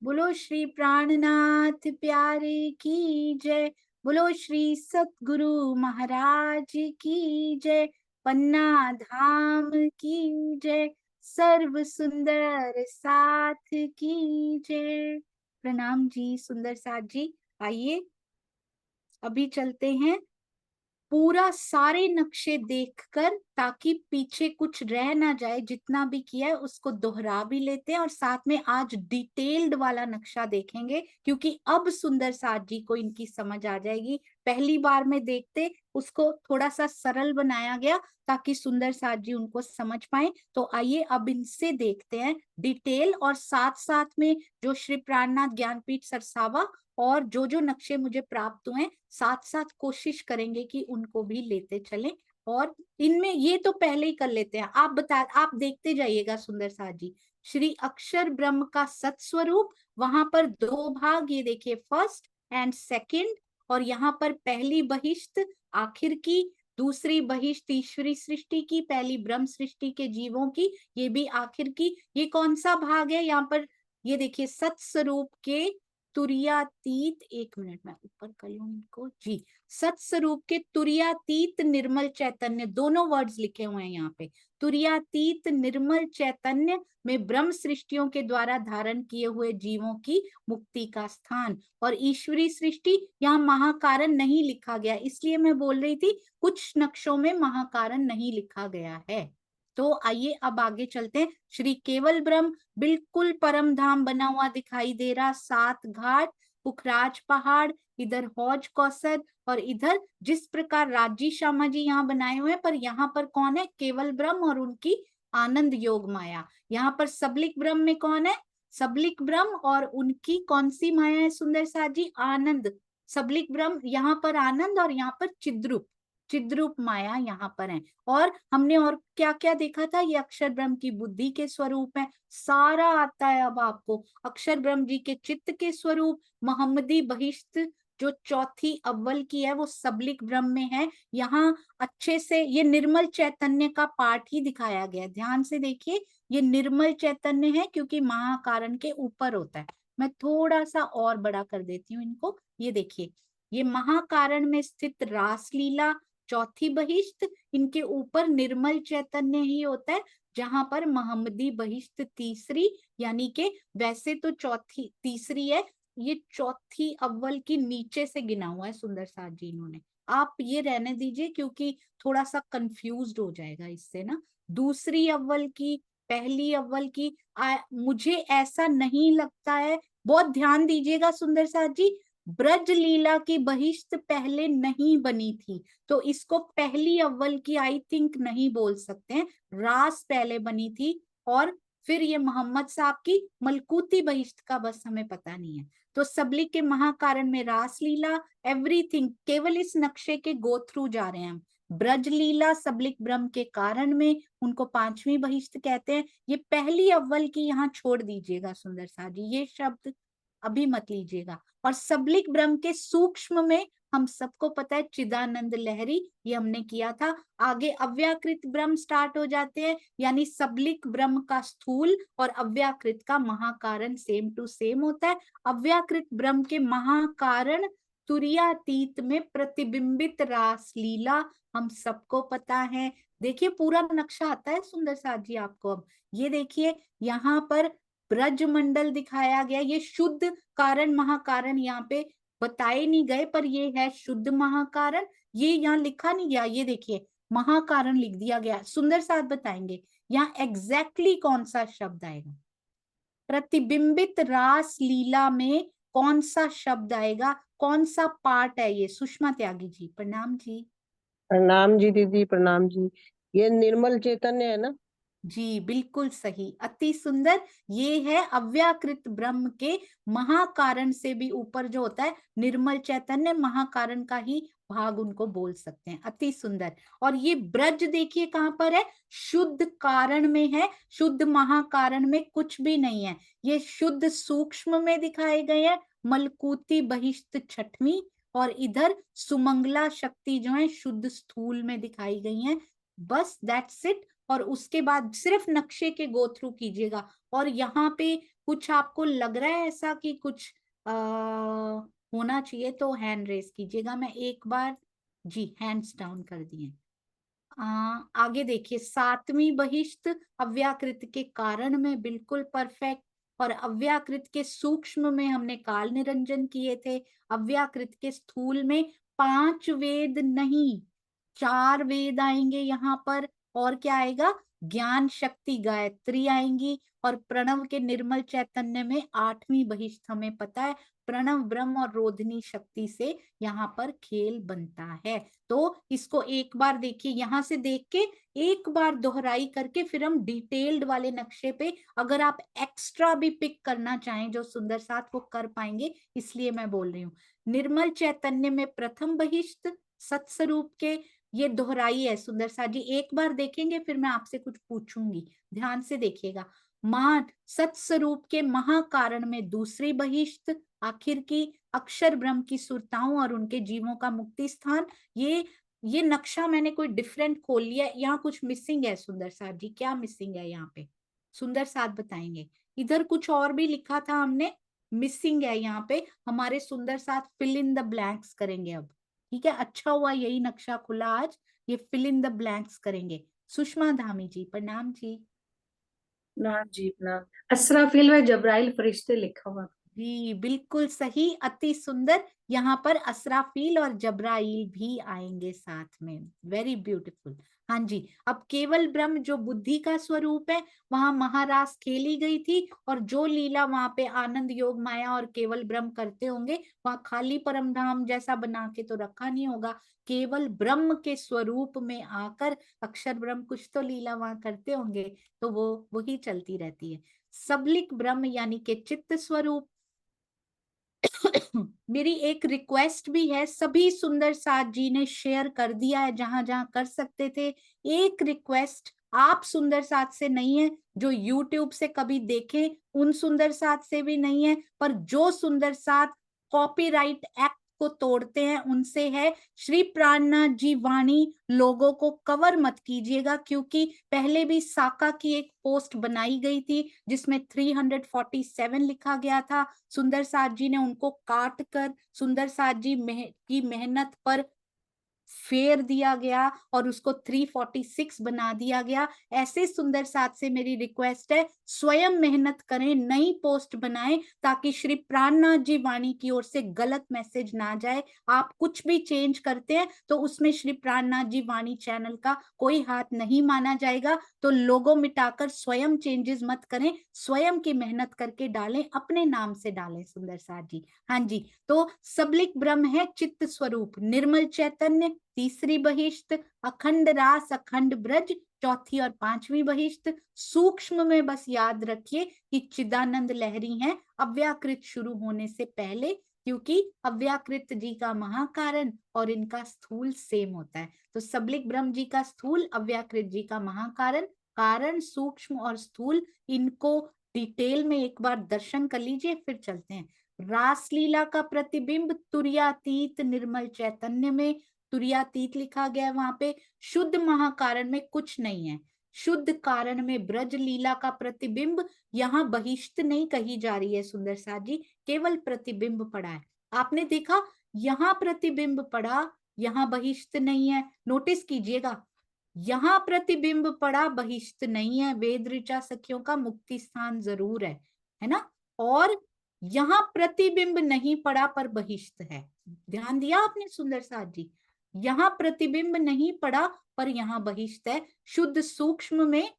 बोलो श्री प्राणनाथ प्यारे की जय। बोलो श्री सतगुरु महाराज की जय। पन्ना धाम की जय। सर्व सुंदर साथ की जय। प्रणाम जी सुंदर साथ जी। आइए अभी चलते हैं पूरा सारे नक्शे देखकर, ताकि पीछे कुछ रह ना जाए। जितना भी किया है उसको दोहरा भी लेते हैं और साथ में आज डिटेल्ड वाला नक्शा देखेंगे, क्योंकि अब सुंदर साथ जी को इनकी समझ आ जाएगी। पहली बार में देखते उसको थोड़ा सा सरल बनाया गया ताकि सुंदर साथ जी उनको समझ पाए। तो आइए अब इनसे देखते हैं डिटेल, और साथ साथ में जो श्री प्राणनाथ ज्ञानपीठ सरसावा और जो जो नक्शे मुझे प्राप्त हुए साथ साथ कोशिश करेंगे कि उनको भी लेते चलें। और इनमें ये तो पहले ही कर लेते हैं, आप देखते जाइएगा सुंदर साथ जी। श्री अक्षर ब्रह्म का सत्स्वरूप, वहां पर दो भाग, ये देखिए फर्स्ट एंड सेकंड। और यहाँ पर पहली बहिष्ठ आखिर की, दूसरी बहिष्ठ ईश्वरी सृष्टि की, पहली ब्रह्म सृष्टि के जीवों की, ये भी आखिर की। ये कौन सा भाग है यहाँ पर, ये देखिए सत्स्वरूप के तुर्यातीत, एक मिनट में ऊपर कर लूं इनको जी। सत्स्वरूप के तुर्यातीत निर्मल चैतन्य, दोनों वर्ड्स लिखे हुए हैं यहाँ पे। तुर्यातीत निर्मल चैतन्य में ब्रह्म सृष्टियों के द्वारा धारण किए हुए जीवों की मुक्ति का स्थान। और ईश्वरी सृष्टि, यहाँ महाकारण नहीं लिखा गया, इसलिए मैं बोल रही थी कुछ नक्शों में महाकारण नहीं लिखा गया है। तो आइए अब आगे चलते हैं। श्री केवल ब्रह्म, बिल्कुल परम धाम बना हुआ दिखाई दे रहा, 7 घाट, पुखराज पहाड़, इधर हौज कौसर, और इधर जिस प्रकार राजी श्यामा जी यहाँ बनाए हुए हैं, पर यहाँ पर कौन है, केवल ब्रह्म और उनकी आनंद योग माया। यहाँ पर सबलिक ब्रह्म में कौन है, सबलिक ब्रह्म और उनकी कौन सी माया है सुंदर साथ जी, आनंद। सबलिक ब्रह्म यहाँ पर आनंद, और यहाँ पर चिद्रूप, चिद्रूप माया यहाँ पर है। और हमने और क्या क्या देखा था, ये अक्षर ब्रह्म की बुद्धि के स्वरूप है, सारा आता है अब आपको। अक्षर ब्रह्म जी के चित्त के स्वरूप, मोहम्मदी बहिश्त जो चौथी अव्वल की है वो सबलिक ब्रह्म में है। यहाँ अच्छे से ये निर्मल चैतन्य का पाठ ही दिखाया गया है, ध्यान से देखिए। ये निर्मल चैतन्य है क्योंकि महाकारण के ऊपर होता है। मैं थोड़ा सा और बड़ा कर देती हूँ इनको, ये देखिए। ये महाकारण में स्थित रासलीला चौथी बहिश्त, इनके ऊपर निर्मल चैतन्य ही होता है। जहां पर मोहम्मदी बहिश्त तीसरी, यानी कि वैसे तो चौथी तीसरी है, ये चौथी अव्वल की नीचे से गिना हुआ है सुंदर साथ जी इन्होंने। आप ये रहने दीजिए क्योंकि थोड़ा सा कंफ्यूज्ड हो जाएगा इससे ना। दूसरी अव्वल की, पहली अव्वल की, मुझे ऐसा नहीं लगता है, बहुत ध्यान दीजिएगा सुंदर साथ जी। ब्रज लीला की बहिश्त पहले नहीं बनी थी, तो इसको पहली अव्वल की आई थिंक नहीं बोल सकते हैं, रास पहले बनी थी। और फिर ये मोहम्मद साहब की मलकूती बहिश्त का बस हमें पता नहीं है। तो सबली के महाकारण में रास लीला, एवरीथिंग, केवल इस नक्शे के गो थ्रू जा रहे हैं हम। ब्रज लीला सबलिक ब्रह्म के कारण में, उनको पांचवी बहिश्त कहते हैं। ये पहली अव्वल की यहाँ छोड़ दीजिएगा सुंदर साथ जी, ये शब्द अभी मत लीजिएगा। और सबलिक ब्रह्म के सूक्ष्म में हम सबको पता है चिदानंद लहरी, ये हमने किया था। आगे अव्याकृत ब्रह्म स्टार्ट हो जाते हैं, यानी सबलिक ब्रह्म का स्थूल और अव्याकृत का महाकारण सेम टू सेम होता है। अव्याकृत ब्रह्म के महाकारण तुर्यातीत में प्रतिबिंबित रासलीला हम सबको पता है। देखिए पूरा नक्शा आता है सुंदर साथ जी आपको। अब ये देखिए यहाँ पर ब्रज मंडल दिखाया गया, ये शुद्ध कारण महाकारण यहाँ पे बताए नहीं गए, पर ये है शुद्ध महाकारण। ये यहाँ लिखा नहीं गया, ये देखिए महाकारण लिख दिया गया। सुंदर साथ बताएंगे यहाँ एग्जैक्टली कौन सा शब्द आएगा, प्रतिबिंबित रास लीला में कौन सा शब्द आएगा, कौन सा पार्ट है ये। सुषमा त्यागी जी प्रणाम जी। प्रणाम जी दीदी, प्रणाम जी। ये निर्मल चैतन्य है ना? जी बिल्कुल सही, अति सुंदर। ये है अव्याकृत ब्रह्म के महाकारण से भी ऊपर जो होता है निर्मल चैतन्य, महाकारण का ही भाग उनको बोल सकते हैं। अति सुंदर। और ये ब्रज देखिए कहां पर है, शुद्ध कारण में है, शुद्ध महाकारण में कुछ भी नहीं है। ये शुद्ध सूक्ष्म में दिखाए गए हैं, मलकूती बहिश्त छठवीं, और इधर सुमंगला शक्ति जो है शुद्ध स्थूल में दिखाई गई है। बस दैट्स इट। और उसके बाद सिर्फ नक्शे के गो थ्रू कीजिएगा। और यहाँ पे कुछ आपको लग रहा है ऐसा कि कुछ होना चाहिए तो हैंड रेस कीजिएगा। मैं एक बार, जी हैंड्स डाउन कर दिए। आगे देखिए, सातवीं बहिष्ठ अव्याकृत के कारण में बिल्कुल परफेक्ट, और अव्याकृत के सूक्ष्म में हमने काल निरंजन किए थे। अव्याकृत के स्थूल में 5 वेद नहीं, 4 वेद आएंगे यहाँ पर। और क्या आएगा, ज्ञान शक्ति गायत्री आएंगी। और प्रणव के निर्मल चैतन्य में 8वीं बहिष्ठ हमें पता है, प्रणव ब्रह्म और रोधनी शक्ति से यहाँ पर खेल बनता है। तो इसको एक बार देखिए, यहां से देख के एक बार दोहराई करके फिर हम डिटेल्ड वाले नक्शे पे, अगर आप एक्स्ट्रा भी पिक करना चाहें जो सुंदर साथ, वो कर पाएंगे, इसलिए मैं बोल रही हूँ। निर्मल चैतन्य में प्रथम बहिष्ठ सत्स्वरूप के, ये दोहराई है सुंदर साथ जी, एक बार देखेंगे फिर मैं आपसे कुछ पूछूंगी, ध्यान से देखिएगा। मान सत्स्वरूप के महाकारण में दूसरी बहिष्ठ, आखिर की अक्षर ब्रह्म की सुरताओं और उनके जीवों का मुक्ति स्थान। ये नक्शा मैंने कोई डिफरेंट खोल लिया, यहाँ कुछ मिसिंग है सुंदर साथ जी, क्या मिसिंग है यहाँ पे, सुंदर साथ बताएंगे। इधर कुछ और भी लिखा था हमने, मिसिंग है यहाँ पे, हमारे सुंदर साथ फिल इन द ब्लैंक्स करेंगे अब। ठीक है, अच्छा हुआ यही नक्शा खुला आज, ये फिल इन द ब्लैंक्स करेंगे। सुषमा धामी जी, प्रणाम जी। प्रणाम जी प्रणाम। असराफिल व जब्राइल फरिश्ते लिखा हुआ। जी बिल्कुल सही, अति सुंदर। यहाँ पर असराफील और जब्राइल भी आएंगे साथ में, वेरी ब्यूटीफुल। हाँ जी, अब केवल ब्रह्म जो बुद्धि का स्वरूप है, वहां महारास खेली गई थी, और जो लीला वहां पे आनंद योग माया और केवल ब्रह्म करते होंगे, वहां खाली परम धाम जैसा बना के तो रखा नहीं होगा। केवल ब्रह्म के स्वरूप में आकर अक्षर ब्रह्म कुछ तो लीला वहां करते होंगे, तो वो वही चलती रहती है। सबलिक ब्रह्म यानी कि चित्त स्वरूप। मेरी एक रिक्वेस्ट भी है, सभी सुंदर साथ जी ने शेयर कर दिया है जहां जहां कर सकते थे। एक रिक्वेस्ट आप सुंदर साथ से नहीं है, जो यूट्यूब से कभी देखे उन सुंदर साथ से भी नहीं है, पर जो सुंदर साथ कॉपीराइट एक्ट को तोड़ते हैं उनसे है, श्री प्राणनाथ जी वाणी लोगों को कवर मत कीजिएगा, क्योंकि पहले भी साका की एक पोस्ट बनाई गई थी जिसमें 347 लिखा गया था। सुंदर साथ जी ने उनको काट कर सुंदर साथ जी की मेहनत पर फेर दिया गया और उसको 346 बना दिया गया। ऐसे सुंदर साथ से मेरी रिक्वेस्ट है, स्वयं मेहनत करें, नई पोस्ट बनाएं, ताकि श्री प्राणनाथ जी वाणी की ओर से गलत मैसेज ना जाए। आप कुछ भी चेंज करते हैं तो उसमें श्री प्राणनाथ जी वाणी चैनल का कोई हाथ नहीं माना जाएगा। तो लोगो मिटाकर स्वयं चेंजेस मत करें, स्वयं की मेहनत करके डालें, अपने नाम से डालें सुंदर साथ जी। हाँ जी, तो सबलिक ब्रह्म है चित्त स्वरूप, निर्मल चैतन्य तीसरी बहिष्ठ, अखंड रास अखंड ब्रज चौथी और पांचवी बहिष्ठ। सूक्ष्म में बस याद रखिए कि चिदानंद लहरी हैं अव्याकृत शुरू होने से पहले, क्योंकि अव्याकृत जी का महाकारण और इनका स्थूल सेम होता है। तो सबलिक ब्रह्म जी का स्थूल, अव्याकृत जी का महाकारण, कारण सूक्ष्म और स्थूल, इनको डिटेल में एक बार दर्शन कर लीजिए, फिर चलते हैं। रासलीला का प्रतिबिंब तुर्यातीत निर्मल चैतन्य में, तुर्यातीत लिखा गया है वहां पे। शुद्ध महाकारण में कुछ नहीं है, शुद्ध कारण में ब्रज लीला का प्रतिबिंब, यहाँ बहिष्ठ नहीं कही जा रही है सुंदर साथ जी, केवल प्रतिबिंब पड़ा है। आपने देखा यहाँ प्रतिबिंब पड़ा, यहाँ बहिष्ठ नहीं है, नोटिस कीजिएगा, यहाँ प्रतिबिंब पड़ा बहिष्ठ नहीं है। वेद ऋचा सखियों का मुक्ति स्थान जरूर है ना, और यहाँ प्रतिबिंब नहीं पड़ा पर बहिष्ठ है। ध्यान दिया आपने सुंदर साथ जी, यहाँ प्रतिबिंब नहीं पड़ा पर यहाँ बहिष्ठ है। शुद्ध सूक्ष्म में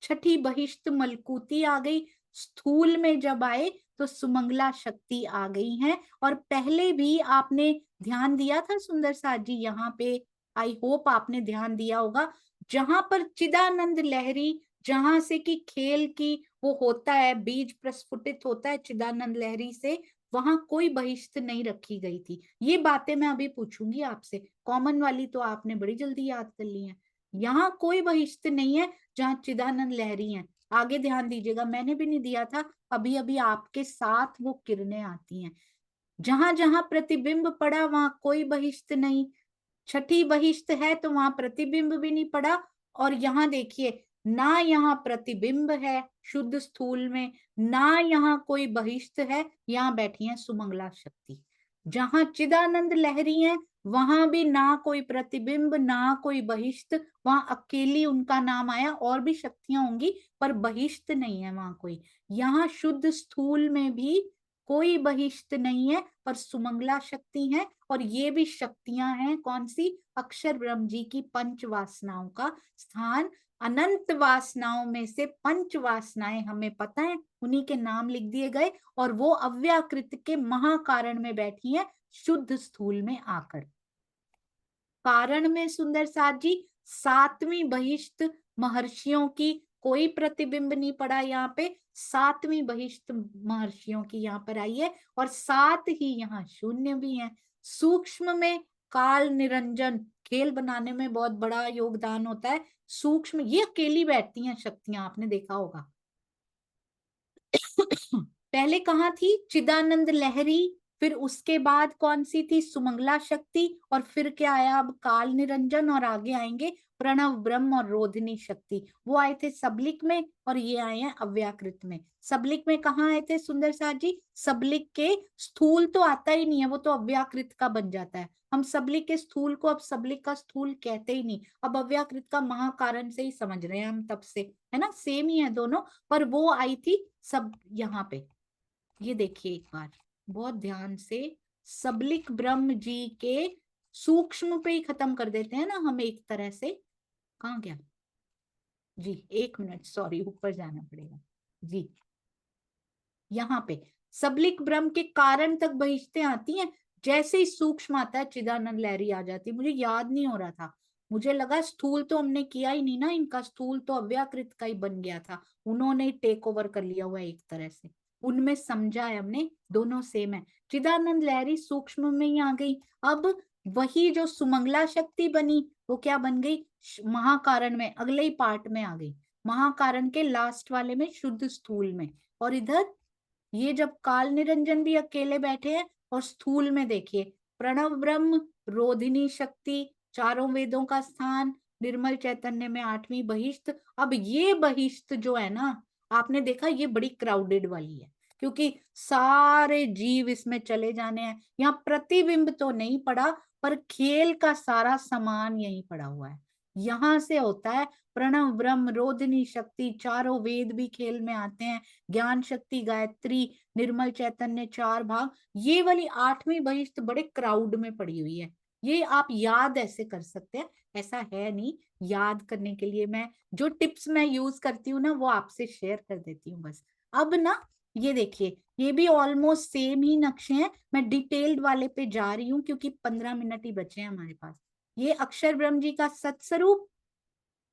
छठी बहिष्ठ मलकूती आ गई, स्थूल में जब आए तो सुमंगला शक्ति आ गई है। और पहले भी आपने ध्यान दिया था सुंदर साथ जी, यहाँ पे आई होप आपने ध्यान दिया होगा, जहां पर चिदानंद लहरी, जहां से कि खेल की वो होता है, बीज प्रस्फुटित होता है चिदानंद लहरी से, वहां कोई बहिष्ठ नहीं रखी गई थी। ये बातें मैं अभी पूछूंगी आपसे, कॉमन वाली तो आपने बड़ी जल्दी याद कर ली है। यहाँ कोई बहिष्ठ नहीं है जहाँ चिदानंद लहरी हैं। आगे ध्यान दीजिएगा, मैंने भी नहीं दिया था, अभी अभी आपके साथ वो किरणें आती हैं। जहां जहां प्रतिबिंब पड़ा वहां कोई बहिष्ठ नहीं, छठी बहिष्ठ है तो वहां प्रतिबिंब भी नहीं पड़ा। और यहाँ देखिए ना यहाँ प्रतिबिंब है शुद्ध स्थूल में, ना यहाँ कोई बहिष्ठ है, यहाँ बैठी है सुमंगला शक्ति। जहां चिदानंद लहरी है वहां भी ना कोई प्रतिबिंब ना कोई बहिष्ठ, वहां अकेली उनका नाम आया, और भी शक्तियां होंगी पर बहिष्ठ नहीं है वहां कोई। यहाँ शुद्ध स्थूल में भी कोई बहिष्ठ नहीं है पर सुमंगला शक्ति है, और ये भी शक्तियां हैं कौन सी, अक्षर ब्रह्म जी की पंच वासनाओं का स्थान। अनंत वासनाओं में से पंच वासनाएं हमें पता है, उन्हीं के नाम लिख दिए गए, और वो अव्याकृत के महाकारण में बैठी है शुद्ध स्थूल में आकर। कारण में सुंदर साथ जी सातवीं बहिष्ठ महर्षियों की कोई प्रतिबिंब नहीं पड़ा यहाँ पे, सातवीं बहिष्ठ महर्षियों की यहाँ पर आई है, और साथ ही यहाँ शून्य भी है। सूक्ष्म में काल निरंजन खेल बनाने में बहुत बड़ा योगदान होता है। सूक्ष्म ये अकेली बैठती हैं शक्तियां, आपने देखा होगा। पहले कहाँ थी, चिदानंद लहरी, फिर उसके बाद कौन सी थी, सुमंगला शक्ति, और फिर क्या आया अब काल निरंजन, और आगे आएंगे प्रणव ब्रह्म और रोधिनी शक्ति। वो आए थे सबलिक में और ये आए हैं अव्याकृत में। सबलिक में कहाँ आए थे सुंदर साथ जी, सबलिक के स्थूल तो आता ही नहीं है, वो तो अव्याकृत का बन जाता है। हम सबलिक के स्थूल को अब सबलिक का स्थूल कहते ही नहीं, अब अव्याकृत का महाकारण से ही समझ रहे हैं हम तब से, है ना, सेम ही है दोनों। पर वो आई थी सब यहाँ पे, ये देखिए एक बार बहुत ध्यान से, सबलिक ब्रह्म जी के सूक्ष्म पे ही खत्म कर देते हैं ना हम एक तरह से। कहाँ गया जी, एक मिनट, सॉरी ऊपर जाना पड़ेगा जी। यहाँ पे सबलिक ब्रह्म के कारण तक बहिष्ठें आती हैं, जैसे ही सूक्ष्म आता है चिदानंद लहरी आ जाती है। मुझे याद नहीं हो रहा था, मुझे लगा स्थूल तो हमने किया ही नहीं ना, इनका स्थूल तो अव्याकृत का ही बन गया था, उन्होंने टेक ओवर कर लिया हुआ है एक तरह से। उनमें समझा है हमने, दोनों सेम है। चिदानंद लहरी सूक्ष्म में ही आ गई। अब वही जो सुमंगला शक्ति बनी वो क्या बन गई, महाकारण में, अगले ही पार्ट में आ गई, महाकारण के लास्ट वाले में शुद्ध स्थूल में। और इधर ये जब काल निरंजन भी अकेले बैठे हैं, और स्थूल में देखिए प्रणव ब्रह्म, रोधिनी शक्ति, चारों वेदों का स्थान, निर्मल चैतन्य में आठवीं बहिष्ठ। अब ये बहिष्ठ जो है ना, आपने देखा ये बड़ी क्राउडेड वाली है, क्योंकि सारे जीव इसमें चले जाने हैं। यहाँ प्रतिबिंब तो नहीं पड़ा पर खेल का सारा सामान यही पड़ा हुआ है। यहाँ से होता है प्रणव ब्रह्म रोधिनी शक्ति, चारों वेद भी खेल में आते हैं, ज्ञान शक्ति गायत्री, निर्मल चैतन्य, चार भाग। ये वाली आठवीं बहिष्ठ बड़े क्राउड में पड़ी हुई है। ये आप याद ऐसे कर सकते हैं, ऐसा है नहीं। याद करने के लिए मैं जो टिप्स मैं यूज करती हूँ ना वो आपसे शेयर कर देती हूँ बस। अब ना ये देखिए ये भी ऑलमोस्ट सेम ही नक्शे हैं, मैं डिटेल्ड वाले पे जा रही हूँ क्योंकि 15 मिनट ही बचे हैं हमारे पास। ये अक्षर ब्रह्म जी का सत्स्वरूप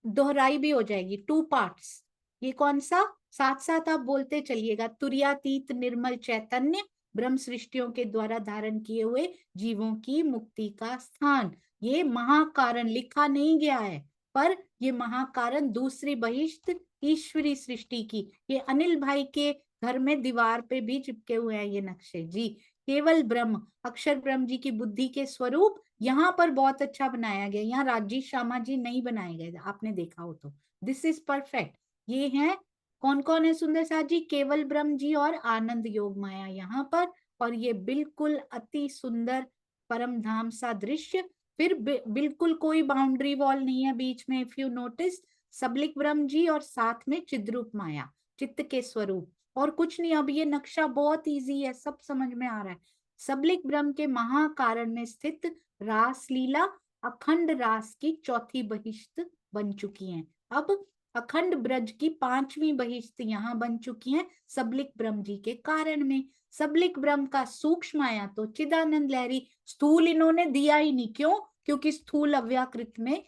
दोहराई भी हो जाएगी, 2 पार्ट्स। ये कौन सा, साथ साथ आप बोलते चलिएगा, तुर्यातीत निर्मल चैतन्य ब्रह्म सृष्टियों के द्वारा धारण किए हुए जीवों की मुक्ति का स्थान। ये महाकारण लिखा नहीं गया है पर ये महाकारण दूसरी बहिष्ठ ईश्वरी सृष्टि की, ये अनिल भाई के घर में दीवार पे भी चिपके हुए हैं ये नक्शे जी। केवल ब्रह्म अक्षर ब्रह्म जी की बुद्धि के स्वरूप यहाँ पर बहुत अच्छा बनाया गया, यहाँ राजेश शर्मा जी नहीं बनाए गए, आपने देखा हो तो। This is perfect. ये हैं कौन कौन है सुंदर साथ जी, केवल ब्रह्म जी और आनंद योग माया यहाँ पर, और ये बिल्कुल अति सुंदर परम धाम सा दृश्य। फिर बिल्कुल कोई बाउंड्री वॉल नहीं है बीच में, इफ यू नोटिस, सबलिक ब्रह्म जी और साथ में चिद्रूप माया, चित्त के स्वरूप, और कुछ नहीं। अब ये नक्शा बहुत इजी है, सब समझ में आ रहा है। सबलिक ब्रह्म के महाकारण में स्थित रासलीला अखंड रास की चौथी बहिष्ठ बन चुकी हैं। अब अखंड ब्रज की 5वीं बहिष्ठ यहाँ बन चुकी हैं सबलिक ब्रह्म जी के कारण में। सबलिक ब्रह्म का सूक्ष्म आया तो चिदानंद लहरी, स्थूल इन्होंने दिया ही नहीं, क्यों, क्योंकि स्थूल अव्याकृत में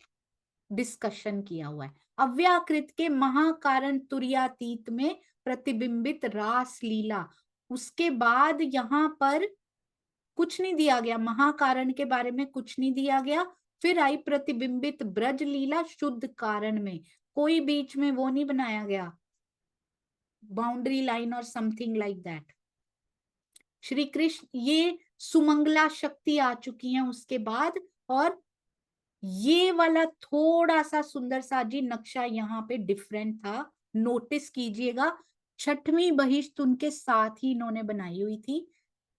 डिस्कशन किया हुआ है। अव्याकृत के महाकारण तुर्यातीत में प्रतिबिंबित रास लीला, उसके बाद यहाँ पर कुछ नहीं दिया गया, महाकारण के बारे में कुछ नहीं दिया गया। फिर आई प्रतिबिंबित ब्रज लीला शुद्ध कारण में, कोई बीच में वो नहीं बनाया गया बाउंड्री लाइन और something like that. Shri Krishna, ये सुमंगला शक्ति आ चुकी हैं उसके बाद, और ये वाला थोड़ा सा सुंदर सा जी नक्शा यहाँ पे डिफरेंट था, नोटिस कीजिएगा। छठवीं बहिश्त उनके साथ ही इन्होंने बनाई हुई थी,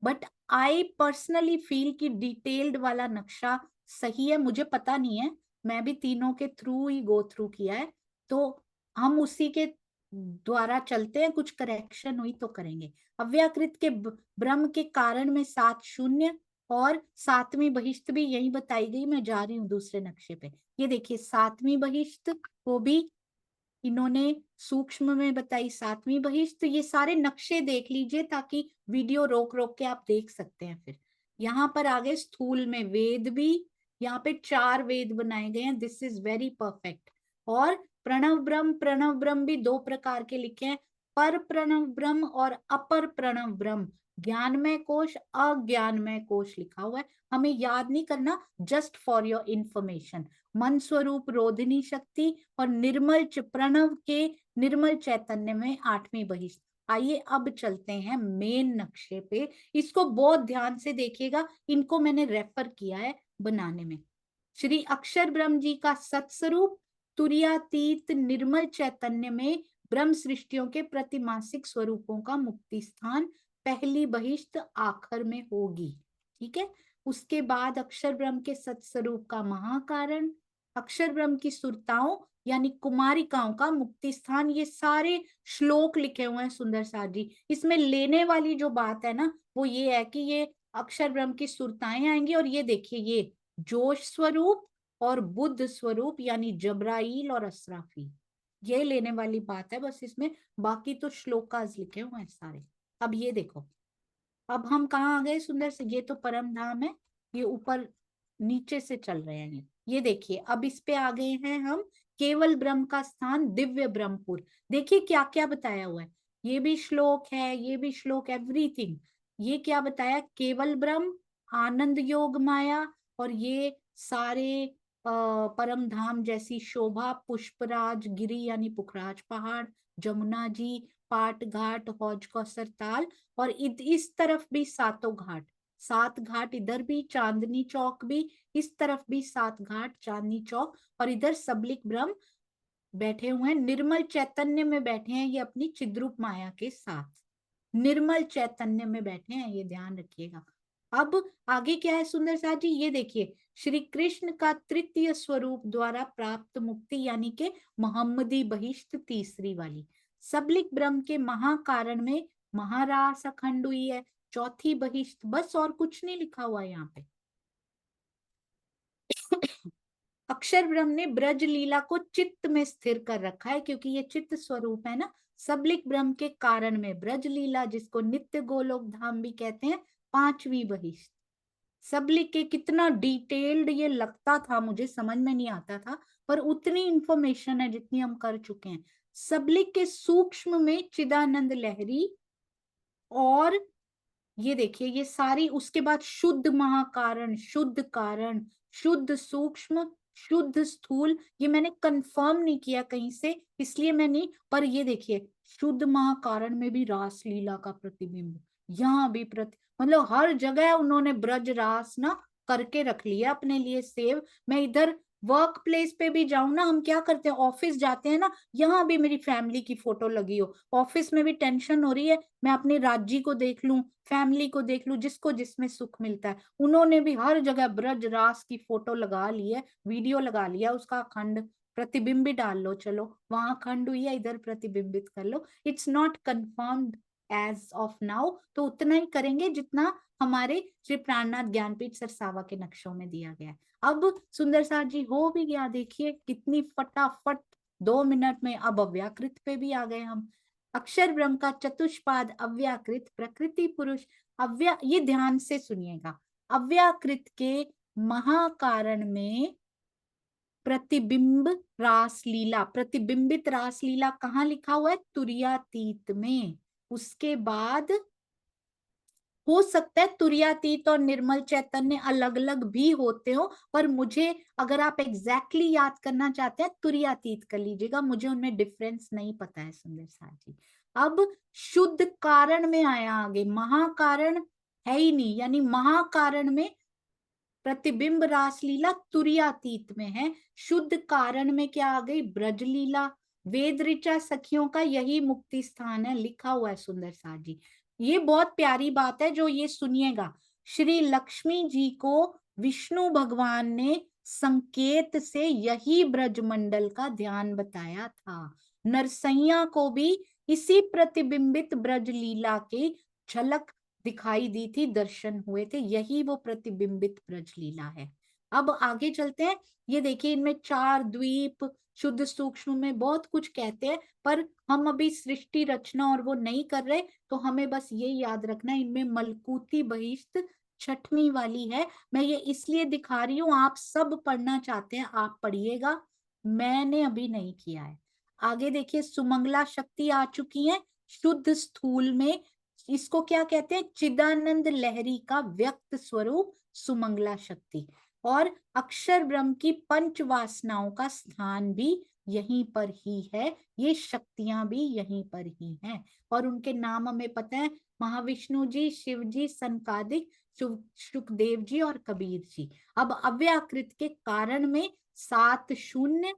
बट आई पर्सनली फील कि डिटेल्ड वाला नक्शा सही है। मुझे पता नहीं है, मैं भी तीनों के थ्रू ही गो थ्रू किया है, तो हम उसी के द्वारा चलते हैं। कुछ करेक्शन हुई तो करेंगे। अव्याकृत के ब्रह्म के कारण में 7 शून्य और 7वीं बहिश्त भी यही बताई गई। मैं जा रही हूँ दूसरे नक्शे पे। ये देखिए 7वीं बहिश्त, वो भी इन्होंने सूक्ष्म में बताई 7वीं बहिश्त। ये सारे नक्शे देख लीजिए ताकि वीडियो रोक रोक के आप देख सकते हैं। फिर यहाँ पर आगे स्थूल में वेद भी, यहाँ पे 4 वेद बनाए गए हैं। This is very perfect. और प्रणव ब्रह्म भी 2 प्रकार के लिखे हैं, पर प्रणव ब्रह्म और अपर प्रणव ब्रह्म। ज्ञानमय कोश, अज्ञानमय कोश लिखा हुआ है, हमें याद नहीं करना, जस्ट फॉर योर इंफॉर्मेशन। मन स्वरूप रोधिनी शक्ति और निर्मल प्रणव के निर्मल चैतन्य में 8वीं बहिश्त। आइए अब चलते हैं मेन नक्शे पे। इसको बहुत ध्यान से देखिएगा, इनको मैंने रेफर किया है बनाने में। श्री अक्षर ब्रह्म जी का सत्स्वरूप तुर्यातीत निर्मल चैतन्य में ब्रह्म सृष्टियों के प्रतिमासिक स्वरूपों का मुक्ति स्थान पहली बहिश्त आखिर में होगी। ठीक है। उसके बाद अक्षर ब्रह्म के सत्स्वरूप का महाकारण, अक्षर ब्रह्म की सुरताओं यानी कुमारिकाओं का मुक्ति स्थान। ये सारे श्लोक लिखे हुए हैं सुंदर सा जी। इसमें लेने वाली जो बात है ना, वो ये है कि ये अक्षर ब्रह्म की सुरताएं आएंगी। और ये देखिए, ये जोश स्वरूप और बुद्ध स्वरूप यानी जब्राइल और असराफी, ये लेने वाली बात है बस इसमें। बाकी तो श्लोकाज लिखे हुए हैं सारे। अब ये देखो, अब हम कहाँ आ गए सुंदर से। ये तो परम धाम है, ये ऊपर नीचे से चल रहे हैं। ये देखिए, अब इस पे आ गए हैं हम। केवल ब्रह्म का स्थान दिव्य ब्रह्मपुर। देखिए क्या क्या बताया हुआ है। ये भी श्लोक है, ये भी श्लोक, एवरीथिंग। ये क्या बताया, केवल ब्रह्म, आनंद योग माया, और ये सारे परम धाम जैसी शोभा, पुष्पराज गिरी यानी पुखराज पहाड़, जमुना जी, पाट घाट, हौज कौसर ताल, और इस तरफ भी 7 घाट। 7 घाट इधर भी, चांदनी चौक भी, इस तरफ भी 7 घाट, चांदनी चौक, और इधर सबलिक ब्रह्म बैठे हुए हैं, निर्मल चैतन्य में बैठे हैं ये अपनी चिद्रूप माया के साथ। निर्मल चैतन्य में बैठे हैं, ये ध्यान रखिएगा। अब आगे क्या है सुंदर सा जी, ये देखिए, श्री कृष्ण का तृतीय स्वरूप द्वारा प्राप्त मुक्ति यानी के मोहम्मदी बहिश्त तीसरी वाली। सबलिक ब्रह्म के महाकारण में महारास अखंड हुई है, चौथी बहिश्त। बस और कुछ नहीं लिखा हुआ यहाँ पे। अक्षर ब्रह्म ने ब्रज लीला को चित्त में स्थिर कर रखा है, क्योंकि ये चित्त स्वरूप है ना। सबलिक ब्रह्म के कारण में ब्रज लीला, जिसको नित्य गोलोक धाम भी कहते हैं, 5वीं बहिश्त। सबलिक के कितना डिटेल्ड ये लगता था, मुझे समझ में नहीं आता था, पर उतनी इंफॉर्मेशन है जितनी हम कर चुके हैं। सबलिक के सूक्ष्म में चिदानंद लहरी, और ये देखिए ये सारी, उसके बाद शुद्ध महाकारण, शुद्ध कारण, शुद्ध सूक्ष्म, शुद्ध स्थूल। ये मैंने कंफर्म नहीं किया कहीं से, इसलिए मैं नहीं, पर ये देखिए शुद्ध महाकारण में भी रास लीला का प्रतिबिंब, यहाँ भी मतलब हर जगह उन्होंने ब्रज रास ना करके रख लिया अपने लिए सेव। मैं इधर वर्क प्लेस पे भी जाऊं ना, हम क्या करते हैं, ऑफिस जाते हैं ना, यहाँ भी मेरी फैमिली की फोटो लगी हो। ऑफिस में भी टेंशन हो रही है, मैं अपने राज्य को देख लूं, फैमिली को देख लूं, जिसको जिसमें सुख मिलता है। उन्होंने भी हर जगह ब्रज रास की फोटो लगा ली है, वीडियो लगा लिया, उसका खंड प्रतिबिंब डाल लो, चलो वहां खंड हुई है, इधर प्रतिबिंबित कर लो। It's not confirmed as of now, तो उतना ही करेंगे जितना हमारे श्री प्राणनाथ ज्ञानपीठ सरसावा के नक्शों में दिया गया है। अब सुंदर सा जी हो भी गया, देखिए कितनी फटाफट 2 मिनट में। अब अव्याकृत पे भी आ गए हम। अक्षर ब्रह्म का चतुष्पाद अव्याकृत प्रकृति पुरुष ये ध्यान से सुनिएगा। अव्याकृत के महाकारण में प्रतिबिंब रासलीला, प्रतिबिंबित रासलीला कहाँ लिखा हुआ है, तुर्यातीत में। उसके बाद हो सकता है तुर्यातीत और निर्मल चैतन्य अलग अलग भी होते हो, पर मुझे, अगर आप एग्जैक्टली याद करना चाहते हैं, तुर्यातीत कर लीजिएगा, मुझे उनमें डिफरेंस नहीं पता है सुंदर सा जी। अब शुद्ध कारण में आया आगे, महाकारण है ही नहीं, यानी महाकारण में प्रतिबिंब रासलीला तुरीयातीत में है। शुद्ध कारण में क्या आ गई, ब्रजलीला। वेद ऋचा सखियों का यही मुक्ति स्थान है, लिखा हुआ है सुंदर सा जी। ये बहुत प्यारी बात है, जो ये सुनिएगा। श्री लक्ष्मी जी को विष्णु भगवान ने संकेत से यही ब्रजमंडल का ध्यान बताया था। नरसैया को भी इसी प्रतिबिंबित ब्रजलीला की झलक दिखाई दी थी, दर्शन हुए थे, यही वो प्रतिबिंबित ब्रजलीला है। अब आगे चलते हैं। ये देखिए, इनमें चार द्वीप, शुद्ध सूक्ष्म में बहुत कुछ कहते हैं, पर हम अभी सृष्टि रचना और वो नहीं कर रहे, तो हमें बस ये याद रखना है, इनमें मलकूती बहिष्ठ छठवीं वाली है। मैं ये इसलिए दिखा रही हूँ, आप सब पढ़ना चाहते हैं आप पढ़िएगा, मैंने अभी नहीं किया है। आगे देखिए, सुमंगला शक्ति आ चुकी है शुद्ध स्थूल में। इसको क्या कहते हैं, चिदानंद लहरी का व्यक्त स्वरूप सुमंगला शक्ति। और अक्षर ब्रह्म की पंच वासनाओं का स्थान भी यहीं पर ही है, ये शक्तियां भी यहीं पर ही हैं। और उनके नाम हमें पता है, महाविष्णु जी, शिव जी, सनकादिक, सुखदेव जी और कबीर जी। अब अव्याकृत के कारण में 7 शून्य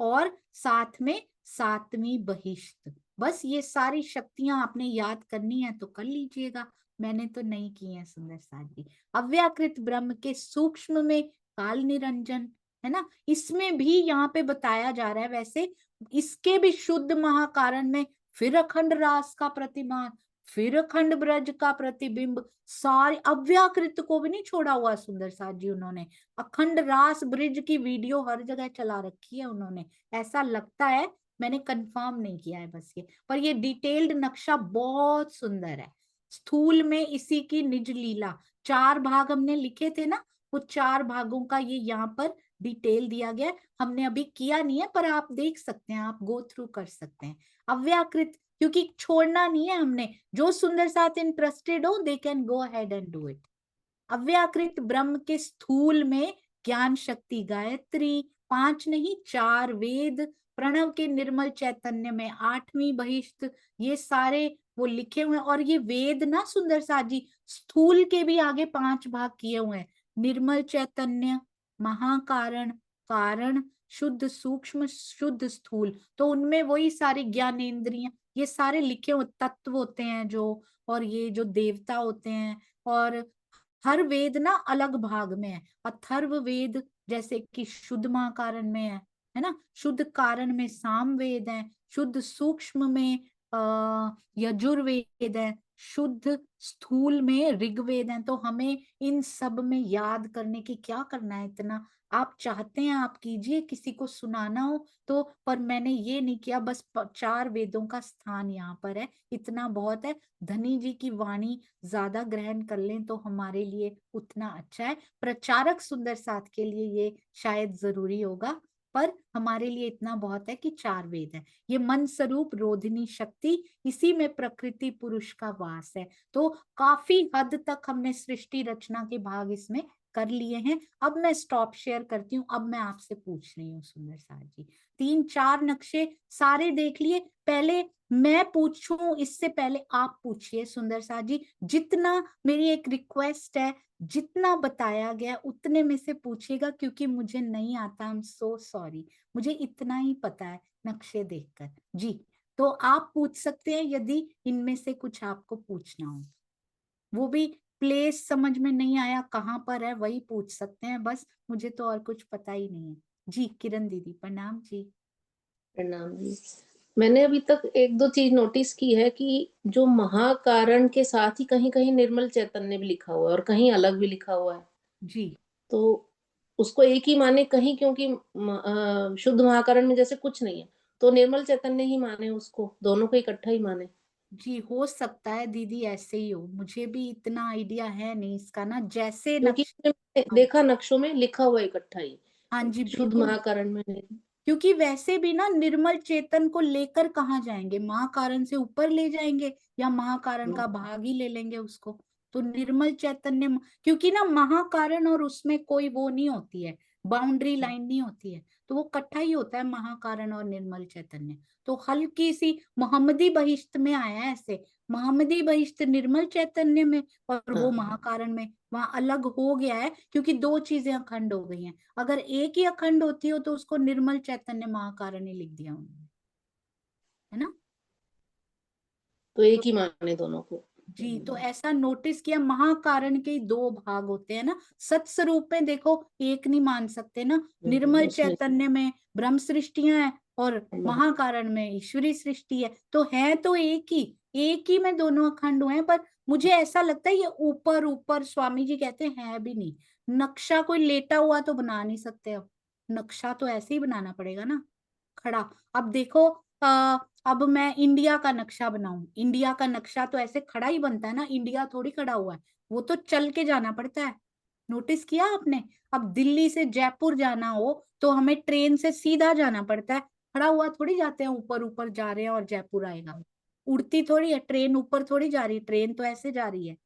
और साथ में 7वीं बहिष्ठ। बस ये सारी शक्तियां आपने याद करनी है तो कर लीजिएगा, मैंने तो नहीं की है सुंदर सा जी। अव्याकृत ब्रह्म के सूक्ष्म में काल निरंजन है ना, इसमें भी यहाँ पे बताया जा रहा है। वैसे इसके भी शुद्ध महाकारण में फिर अखंड रास का प्रतिमान, फिर अखंड ब्रज का प्रतिबिंब, सारे अव्याकृत को भी नहीं छोड़ा हुआ सुंदर सा जी उन्होंने। अखंड रास ब्रिज की वीडियो हर जगह चला रखी है उन्होंने, ऐसा लगता है, मैंने कंफर्म नहीं किया है बस ये, पर ये डिटेल्ड नक्शा बहुत सुंदर है। स्थूल में इसी की निज लीला, 4 भाग हमने लिखे थे ना, वो 4 भागों का ये यहाँ पर डिटेल दिया गया है। हमने अभी किया नहीं है, पर आप देख सकते हैं, आप गो थ्रू कर सकते हैं। अव्याकृत, क्योंकि छोड़ना नहीं है हमने, जो सुंदर साथ इंटरेस्टेड हो they can go ahead and do it. अव्याकृत ब्रह्म के स्थूल में ज्ञान शक्ति गायत्री, 5 नहीं 4 वेद, प्रणव के निर्मल चैतन्य में 8वीं बहिष्ठ, ये सारे वो लिखे हुए हैं। और ये वेद ना सुंदर सा जी, स्थूल के भी आगे 5 भाग किए हुए हैं, निर्मल चैतन्य, महाकारण, कारण, शुद्ध सूक्ष्म, शुद्ध स्थूल, तो उनमें वही सारी ज्ञानेंद्रियां, ये सारे लिखे हुए तत्व होते हैं जो, और ये जो देवता होते हैं। और हर वेद ना अलग भाग में है। अथर्व वेद जैसे कि शुद्ध महाकारण में है ना, शुद्ध कारण में साम वेद है, शुद्ध सूक्ष्म में यजुर्वेद है, शुद्ध स्थूल में ऋग्वेद है। तो हमें इन सब में याद करने की क्या करना है इतना, आप चाहते हैं आप कीजिए, किसी को सुनाना हो तो, पर मैंने ये नहीं किया, बस 4 वेदों का स्थान यहाँ पर है, इतना बहुत है। धनी जी की वाणी ज्यादा ग्रहण कर लें तो हमारे लिए उतना अच्छा है, प्रचारक सुंदर साथ के लिए ये शायद जरूरी होगा, पर हमारे लिए इतना बहुत है कि 4 वेद है। ये मन स्वरूप रोधिनी शक्ति, इसी में प्रकृति पुरुष का वास है। तो काफी हद तक हमने सृष्टि रचना के भाग इसमें कर लिए हैं। अब मैं स्टॉप शेयर करती हूँ, अब मैं आपसे पूछ रही हूँ सुंदर सा जी, 3-4 नक्शे सारे देख लिए, पहले मैं पूछूं इससे पहले आप पूछिए सुंदर सा जी, जितना, मेरी एक रिक्वेस्ट है, जितना बताया गया उतने में से पूछिएगा, क्योंकि मुझे नहीं आता, आई एम सो सॉरी, मुझे इतना ही पता है नक्शे देखकर जी। तो आप पूछ सकते हैं यदि इनमें से कुछ आपको पूछना हो, वो भी प्लेस समझ में नहीं आया कहाँ पर है वही पूछ सकते हैं, बस मुझे तो और कुछ पता ही नहीं है जी। किरण दीदी प्रणाम जी। प्रणाम जी। मैंने अभी तक एक दो चीज नोटिस की है कि जो महाकारण के साथ ही कहीं कहीं निर्मल चैतन्य भी लिखा हुआ है और कहीं अलग भी लिखा हुआ है, जी तो उसको एक ही माने कहीं, क्योंकि शुद्ध महाकारण में जैसे कुछ नहीं है तो निर्मल चैतन्य ही माने उसको, दोनों को इकट्ठा ही माने। जी, हो सकता है दीदी ऐसे ही हो, मुझे भी इतना आइडिया है नहीं इसका ना, जैसे क्योंकि नक्श, मैंने हाँ देखा नक्शों में लिखा हुआ इकट्ठा ही, हाँ जी शुद्ध बिल्कुल। महाकारण में नहीं। क्योंकि वैसे भी ना निर्मल चेतन को लेकर कहाँ जाएंगे, महाकारण से ऊपर ले जाएंगे या महाकारण का भाग ही ले लेंगे उसको। तो निर्मल चैतन्य, क्योंकि ना महाकारण और उसमें कोई वो नहीं होती है, बाउंड्री लाइन नहीं होती है, तो वो इकट्ठा ही होता है महाकारण और निर्मल चैतन्य। तो हल्की सी मोहम्मदी बहिश्त में आया है ऐसे, महामदी बहिष्ठ निर्मल चैतन्य में और वो हाँ। महाकारण में, वहां अलग हो गया है क्योंकि दो चीजें अखंड हो गई हैं। अगर एक ही अखंड होती हो तो उसको निर्मल चैतन्य महाकारण ही लिख दिया उन्होंने, है ना। तो एक तो ही माने दोनों को। जी, तो ऐसा नोटिस किया, महाकारण के दो भाग होते हैं ना, सत्स्वरूप में देखो एक नहीं मान सकते ना, निर्मल उसमें चैतन्य में ब्रह्म सृष्टियां हैं और महाकारण में ईश्वरी सृष्टि है, तो है तो एक ही में दोनों अखंड हुए हैं। पर मुझे ऐसा लगता है ये ऊपर ऊपर स्वामी जी कहते हैं भी नहीं, नक्शा कोई लेटा हुआ तो बना नहीं सकते, अब नक्शा तो ऐसे ही बनाना पड़ेगा ना, खड़ा। अब देखो अब मैं इंडिया का नक्शा बनाऊं, इंडिया का नक्शा तो ऐसे खड़ा ही बनता है ना, इंडिया थोड़ी खड़ा हुआ है, वो तो चल के जाना पड़ता है। नोटिस किया आपने? अब दिल्ली से जयपुर जाना हो तो हमें ट्रेन से सीधा जाना पड़ता है, खड़ा हुआ थोड़ी जाते हैं, ऊपर ऊपर जा रहे हैं और जयपुर आएगा, उड़ती थोड़ी है ट्रेन, ऊपर थोड़ी जा रही है ट्रेन, तो ऐसे जा रही है।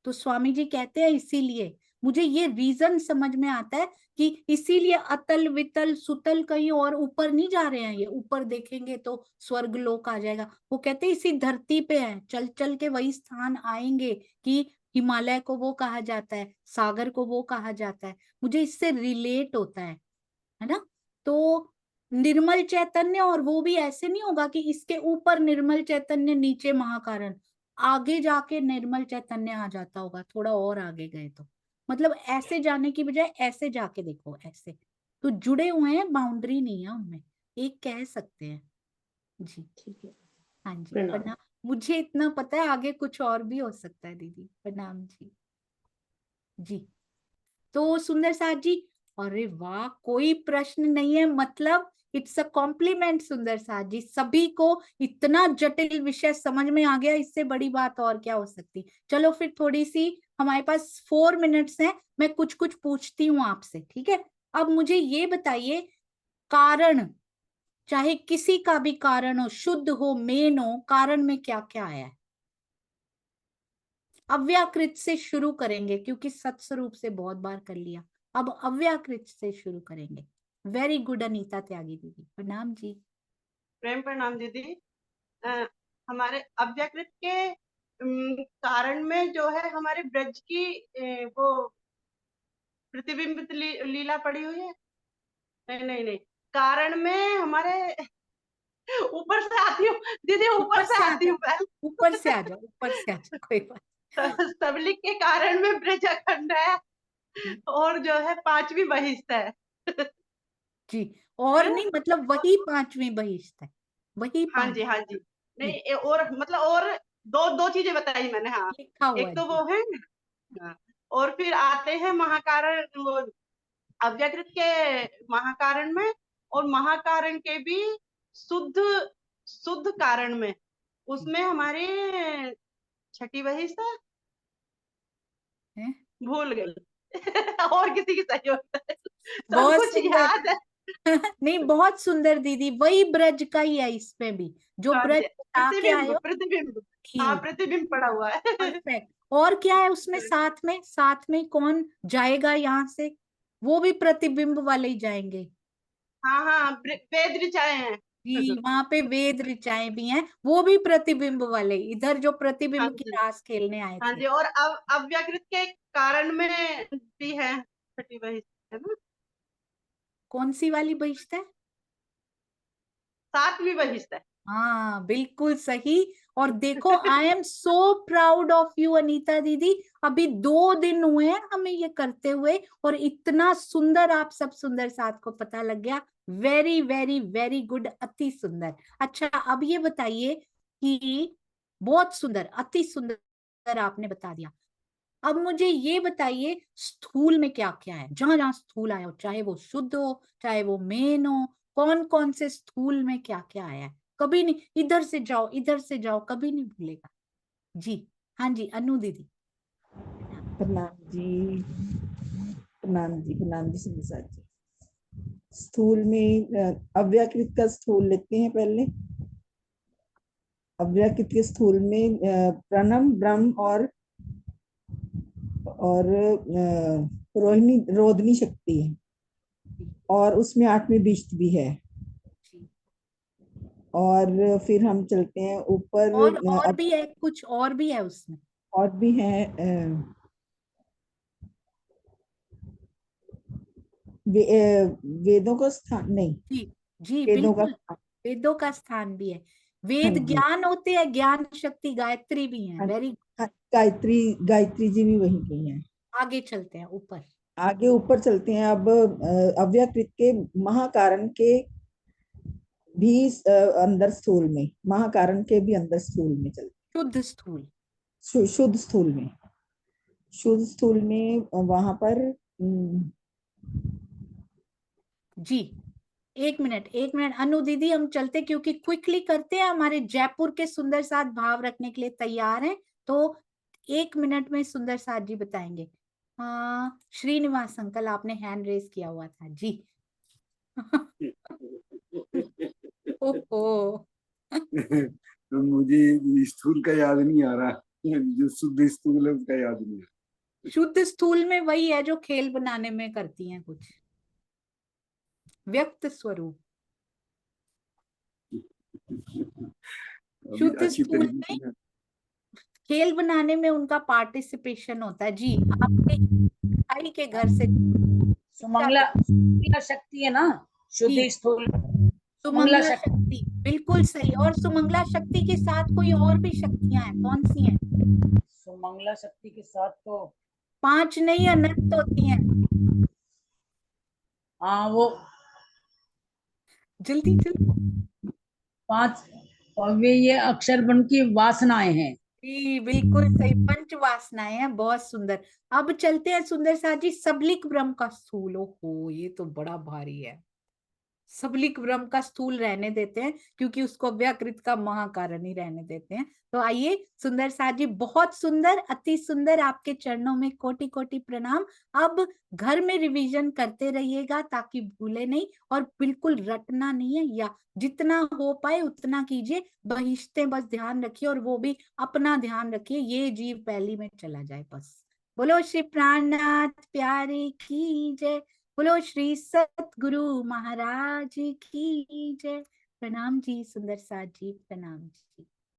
तो स्वामी जी कहते हैं इसीलिए मुझे ये रीजन समझ में आता है कि इसीलिए अतल वितल सुतल कहीं और ऊपर नहीं जा रहे हैं, ये ऊपर देखेंगे तो स्वर्ग लोक आ जाएगा। वो कहते हैं इसी धरती पे है, चल चल के वही स्थान आएंगे कि हिमालय को वो कहा जाता है, सागर को वो कहा जाता है, मुझे इससे रिलेट होता है ना। तो निर्मल चैतन्य, और वो भी ऐसे नहीं होगा कि इसके ऊपर निर्मल चैतन्य नीचे महाकारण, आगे जाके निर्मल चैतन्य आ जाता होगा, थोड़ा और आगे गए तो, मतलब ऐसे जाने की बजाय ऐसे जाके देखो, ऐसे तो जुड़े हुए हैं, बाउंड्री नहीं है उनमें, एक कह सकते हैं। जी, ठीक है। हाँ जी, प्रणाम। प्रणाम। मुझे इतना पता है, आगे कुछ और भी हो सकता है दीदी, प्रणाम जी। जी, तो सुंदर साथ जी, अरे वाह, कोई प्रश्न नहीं है, मतलब इट्स अ कॉम्प्लीमेंट सुंदर साथ जी, सभी को इतना जटिल विषय समझ में आ गया, इससे बड़ी बात और क्या हो सकती। चलो फिर थोड़ी सी, हमारे पास 4 मिनट्स हैं, मैं कुछ कुछ पूछती हूँ आपसे, ठीक है। अब मुझे ये बताइए, कारण, चाहे किसी का भी कारण हो, शुद्ध हो मेन हो, कारण में क्या क्या आया है। अव्याकृत से शुरू करेंगे क्योंकि सत्स्वरूप से बहुत बार कर लिया, अब अव्याकृत से शुरू करेंगे। वेरी गुड अनीता त्यागी दीदी, प्रणाम जी। प्रेम प्रणाम दीदी। अ, हमारे अव्यकृत के कारण में जो है हमारे ब्रज की वो प्रतिबिंबित लीला पड़ी हुई है। नहीं नहीं नहीं, कारण में हमारे ऊपर से आती हूँ दीदी, ऊपर ऊपर से से आ आती जाओ, हूँ मैं। ऊपर से आ जाओ, ऊपर से आ जाओ, कोई बात सबलिक के कारण में ब्रज अखंड है, नहीं। और जो है पांचवी बहिष्ठ है। जी, और है ना? नहीं, मतलब वही पांचवी बहिष्ठ है, वही हाँ पांच। जी हाँ जी। नहीं जी, और मतलब और दो दो चीजें बताई मैंने। हाँ, लिखा हुआ एक है तो जी। वो है। हाँ, और फिर आते हैं महाकारण, वो अव्यकृत के महाकारण में, और महाकारण के भी शुद्ध शुद्ध कारण में, जी, उसमें हमारे छठी वही से है? भूल गई। और किसी की सहयोग से सब बहुत कुछ सुंदर। याद है। नहीं, बहुत सुंदर दीदी, वही ब्रज का ही है इसमें भी, जो हाँ ब्रज जी, बता के आए प्रतिबिंब हो। प्रतिबिंब। हाँ, ठीक, प्रतिबिंब पड़ा हुआ है। परफेक्ट। और क्या है उसमें साथ में, साथ में कौन जाएगा यहाँ से, वो भी प्रतिबिंब वाले ही जाएंगे। हाँ हाँ, वेद ऋचाएं हैं। जी, वहां पे वेद ऋचाएं भी हैं, वो भी प्रतिबिंब वाले, इधर जो हाँ प्रतिबिंब की जी रास खेलने आए हाँ थे। जी, और अव्यकृत के कारण में भी है छठी वही, है ना? कौन सी वाली बहिष्ठ है? सातवीं बहिष्ठ है। हाँ, बिल्कुल सही। और देखो, I am so proud of you Anita दीदी, अभी 2 दिन हुए हैं हमें ये करते हुए, और इतना सुंदर आप सब सुंदर साथ को पता लग गया। वेरी वेरी वेरी गुड, अति सुंदर। अच्छा, अब ये बताइए कि बहुत सुंदर, अति सुंदर आपने बता दिया। अब मुझे ये बताइए, स्थूल में क्या क्या है, जहां जहां स्थूल आया हो, चाहे वो शुद्ध हो चाहे वो मेन हो, कौन कौन से स्थूल में क्या क्या आया है, कभी नहीं, इधर से जाओ इधर से जाओ, कभी नहीं भूलेगा। जी, हाँ जी, अनु दीदी। प्रणाम जी, प्रणाम जी, प्रणाम जी सिंह जी। स्थूल में अव्यकृत का स्थूल लेते हैं पहले। अव्यकृत के स्थूल में प्रणम, ब्रह्म और रोहिणी रोधनी शक्ति है, जी, और उसमें आठवीं बीष्ट भी है। जी, और फिर हम चलते हैं ऊपर। और भी है, कुछ और भी है उसमें। और भी है वेदों का स्थान नहीं, जी जी वेदों का बिल्कुल, स्थान। वेदों का स्थान भी है। हाँ वेद जी। ज्ञान होते हैं, ज्ञान शक्ति गायत्री भी है। हाँ, वेरी, हाँ, गायत्री, गायत्री जी भी वहीं की हैं। आगे चलते हैं ऊपर। आगे ऊपर चलते हैं अब। अव्यकृत के महाकारण के भी अंदर स्थूल में, महाकारण के भी अंदर स्थूल में चलते शुद्ध स्थूल। शुद्ध स्थूल में, शुद्ध स्थूल में वहां पर जी, एक मिनट एक मिनट अनु दीदी, हम चलते क्योंकि क्विकली करते हैं, हमारे जयपुर के सुंदर साथ भाव रखने के लिए तैयार हैं, तो 1 मिनट में सुंदर साथ जी बताएंगे। हाँ, श्रीनिवास अंकल आपने हैंड रेज किया हुआ था जी। ओहो। तो मुझे स्थूल का याद नहीं आ रहा, जो शुद्ध स्थूल है उसका याद नहीं आ शुद्ध स्थूल में वही है जो खेल बनाने में करती हैं कुछ, व्यक्त स्वरूप। रहा। अभी शुद्ध अच्छी स्थूल तरीके में से खेल बनाने में उनका पार्टिसिपेशन होता है जी। आपके भाई के घर से सुमंगला, सुमंगला शक्ति है ना, शुद्ध जी, स्थूल सुमंगला सुमंगला शक्ति। शक्ति बिल्कुल सही। और सुमंगला शक्ति के साथ कोई और भी शक्तियां हैं, कौन सी हैं? सुमंगला शक्ति के साथ तो 5 नहीं, अनंत होती हैं। हाँ वो जल्दी जल्दी। 5, और वे ये अक्षर बन की वासनाएं हैं। जी बिल्कुल सही, पंच वासनाएं हैं, बहुत सुंदर। अब चलते हैं सुंदर साथ जी, सबलिक ब्रह्म का स्थूल। ओहो, ये तो बड़ा भारी है। सबलिक ब्रह्म का स्थूल रहने देते हैं क्योंकि उसको व्याकृत का महाकारण ही रहने देते हैं। तो आइए सुंदर साथ जी, बहुत सुंदर, अति सुंदर, आपके चरणों में कोटि कोटि प्रणाम। अब घर में रिवीजन करते रहिएगा ताकि भूले नहीं, और बिल्कुल रटना नहीं है, या जितना हो पाए उतना कीजिए। बहिश्ते बस ध्यान रखिए, और वो भी अपना ध्यान रखिए, ये जीव पहली में चला जाए बस। बोलो श्री प्राणनाथ प्यारे की जय। बोलो श्री सतगुरु महाराज की जय। प्रणाम जी सुंदर साथ जी, प्रणाम जी।